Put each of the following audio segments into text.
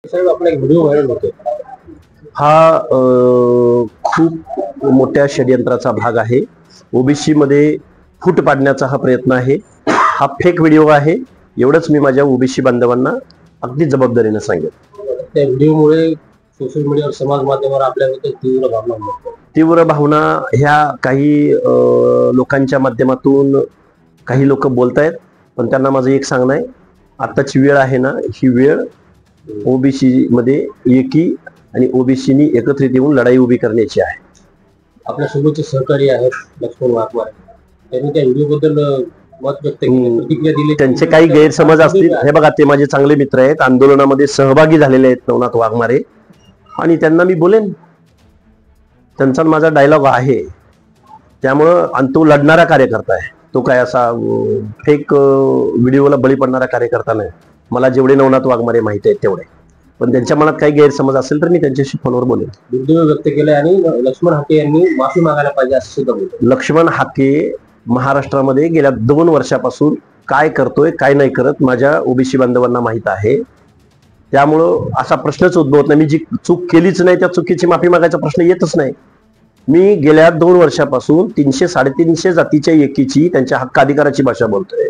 साहेब आपला एक video viral होतोय हा खूप मोठ्या षडयंत्राचा भाग आहे। ओबीसी मध्ये फूट पाडण्याचा हा प्रयत्न आहे। हा फेक व्हिडिओ आहे, एवढंच मी माझ्या ओबीसी बांधवांना अगदी जबाबदारीने सांगेन। त्या व्हिडिओमुळे सोशल मीडियावर समाज माध्यमावर आपल्याबद्दल तीव्र भावना ह्या काही लोकांच्या माध्यमातून काही लोक बोलतायत, पण त्यांना माझं एक सांगणं आहे, आताची वेळ आहे ना, ही वेळ ओबीसी मध्ये एकी आणि ओबीसीनी एकत्रित येऊन लढाई उभी करण्याची आहे। आपल्या सोबतचे सहकारी आहेत लक्ष्मण वाघमारे, त्यांनी त्या व्हिडिओ बद्दल मत व्यक्त केले, प्रतिक्रिया दिली। त्यांचे काही गैरसमज असतील, हे बघा, ते माझे चांगले मित्र आहेत, आंदोलनामध्ये सहभागी झालेले आहेत नवनाथ वाघमारे, आणि त्यांना मी बोलेन, त्यांचा माझा डायलॉग आहे। त्यामुळं आणि तो लढणारा कार्यकर्ता आहे, तो काय असा फेक व्हिडिओला बळी पडणारा कार्यकर्ता नाही। मला जेवढे नवनाथ वाघमारे माहिती आहेत तेवढे, पण त्यांच्या मनात काही गैरसमज असेल तर मी त्यांच्याशी फोनवर बोलेन। दुर्दैव व्यक्त केले आणि लक्ष्मण हाके यांनी माफी मागायला पाहिजे असं सुद्धा बोलले। लक्ष्मण हाके महाराष्ट्रामध्ये गेल्या 2 वर्षापासून काय करतोय काय नाही करत माझ्या ओबीसी बांधवांना माहित आहे। त्यामुळं असा प्रश्नच उद्भवत नाही, मी जी चूक केलीच नाही त्या चुकीची माफी मागायचा प्रश्न येतच नाही। मी गेल्या 2 वर्षापासून 300-350 जातीच्या एकीची, त्यांच्या हक्क अधिकाराची भाषा बोलतोय।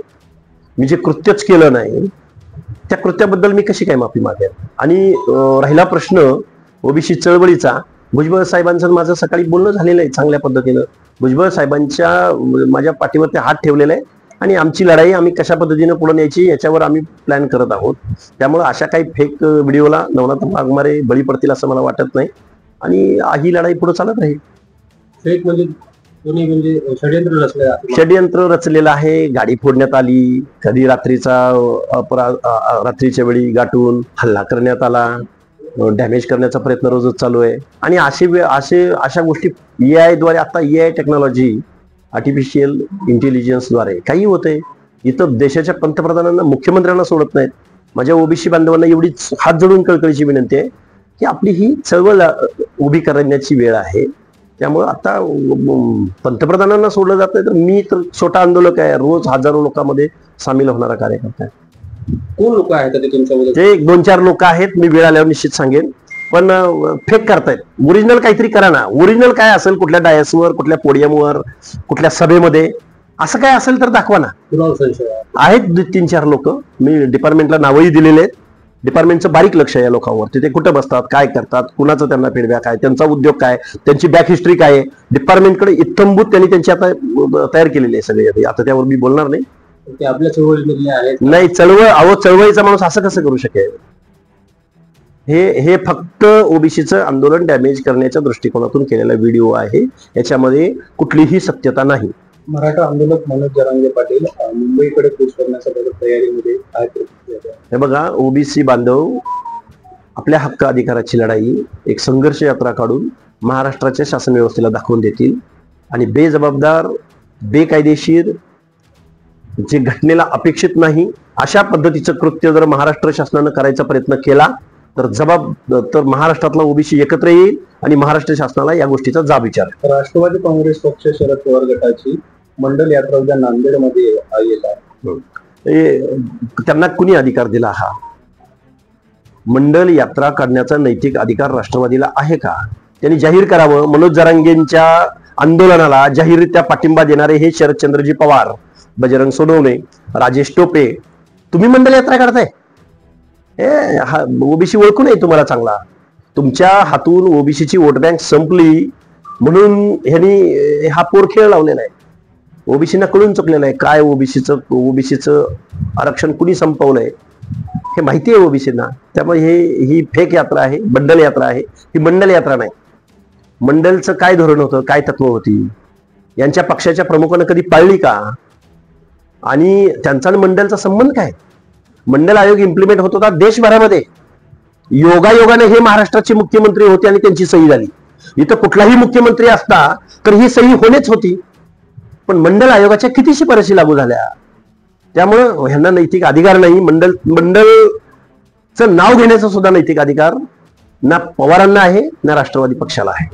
मी जे कृत्यच केलं नाही त्या कृत्याबद्दल मी कशी काय माफी मागेन? आणि राहिला प्रश्न ओबीसी चळवळीचा, भुजबळ साहेबांचं माझं सकाळी बोलणं झालेलं आहे चांगल्या पद्धतीनं। भुजबळ साहेबांच्या माझ्या पाठीवरती हात ठेवलेला आहे आणि आमची लढाई आम्ही कशा पद्धतीने पुढे न्यायची याच्यावर आम्ही प्लॅन करत आहोत। त्यामुळे अशा काही फेक व्हिडिओला नवनाथ वाघमारे बळी पडतील असं मला वाटत नाही, आणि ही लढाई पुढे चालत राहील। फेक म्हणजे कोणी म्हणजे षडयंत्र रचलेलं आहे, गाडी फोडण्यात आली, कधी रात्रीच्या वेळी गाठून हल्ला करण्यात आला, डॅमेज करण्याचा प्रयत्न रोजच चालू आहे। आणि अशा गोष्टी AI द्वारे, आता AI टेक्नॉलॉजी, आर्टिफिशियल इंटेलिजन्स द्वारे काही होतंय। इथं देशाच्या पंतप्रधानांना, मुख्यमंत्र्यांना सोडत नाहीत। माझ्या ओबीसी बांधवांना एवढीच हात जोडून कळकळीची विनंती आहे की आपली ही चळवळ उभी करण्याची वेळ आहे। त्यामुळे आता पंतप्रधानांना सोडलं जात नाही, तर मी तर छोटा आंदोलक आहे, रोज हजारो लोकांमध्ये सामील होणारा कार्यकर्ता आहे। कोण लोक आहेत तुमच्यामध्ये? ते 2-4 लोक आहेत, मी वेळ आल्यावर निश्चित सांगेन, पण फेक करतायत। ओरिजिनल काहीतरी करा ना। ओरिजिनल काय असेल, कुठल्या डायसवर, कुठल्या पोडियमवर, कुठल्या सभेमध्ये असं काय असेल तर दाखवा ना। आहेत 3-4 लोक, मी डिपार्टमेंटला नावही दिलेले आहेत। डिपार्टमेंटचं बारीक लक्ष आहे या लोकांवरती, ते कुठं बसतात, काय करतात, कुणाचं त्यांना फीडबॅक आहे, त्यांचा उद्योग काय, त्यांची बॅक हिस्ट्री काय आहे, डिपार्टमेंटकडे इत्थंभूत त्यांनी त्यांची आता तयार केलेली आहे सगळी। आता त्यावर मी बोलणार नाही। ते आपल्या चळवळीमधले आहेत नाही, चळवळीचा माणूस असं कसं करू शकेल? हे फक्त ओबीसीचं आंदोलन डॅमेज करण्याच्या दृष्टिकोनातून केलेला व्हिडिओ आहे, याच्यामध्ये कुठलीही सत्यता नाही। मराठा आंदोलक मनोज जरांगे पाटील मुंबईकडे कूच करण्याच्या तयारीमध्ये काय प्रतिक्रिया? हे बघा, ओबीसी बांधव आपल्या हक्क अधिकाराची लढाई एक संघर्ष यात्रा काढून महाराष्ट्राच्या शासन व्यवस्थेला दाखवून देतील, आणि बेजबाबदार, बेकायदेशीर, जे घटनेला अपेक्षित नाही अशा पद्धतीचं कृत्य जर महाराष्ट्र शासनानं करायचा प्रयत्न केला तर महाराष्ट्रातला ओबीसी एकत्र येईल आणि महाराष्ट्र शासनाला या गोष्टीचा जाब विचार। राष्ट्रवादी काँग्रेस पक्ष शरद पवार गटाची मंडल यात्रा उद्या नांदेडमध्ये येत आहे, त्यांना कुणी अधिकार दिला? हा मंडल यात्रा काढण्याचा नैतिक अधिकार राष्ट्रवादीला आहे का? त्यांनी जाहीर करावं। मनोज जरांगेंच्या आंदोलनाला जाहीररित्या पाठिंबा देणारे हे शरदचंद्रजी पवार, बजरंग सोनवणे, राजेश टोपे, तुम्ही मंडल यात्रा काढताय? ओबीसी ओळखू नये तुम्हाला चांगला, तुमच्या हातून ओबीसीची वोट बँक संपली म्हणून ह्यांनी हा पोरखेळ लावलेला आहे। ओबीसीना कळून चुकलेलं आहे काय ओबीसीचं आरक्षण कुणी संपवलंय हे माहिती आहे ओबीसीना। त्यामुळे ही फेक यात्रा आहे, बंडल यात्रा आहे। ही मंडल यात्रा नाही। मंडलचं काय धोरण होतं, काय तत्व होती, यांच्या पक्षाच्या प्रमुखानं कधी पाळली का? आणि त्यांचा मंडलचा संबंध काय? मंडल आयोग इम्प्लिमेंट होत होता देशभरामध्ये, योगायोगाने हे महाराष्ट्राचे मुख्यमंत्री होते आणि त्यांची सही झाली। इथं कुठलाही मुख्यमंत्री असता तर ही सही होणेच होती, पण मंडल आयोगाच्या किती शिफारशी लागू झाल्या? त्यामुळं ह्यांना नैतिक अधिकार नाही। मंडलचं नाव घेण्याचा सुद्धा नैतिक अधिकार ना पवारांना आहे, ना राष्ट्रवादी पक्षाला आहे।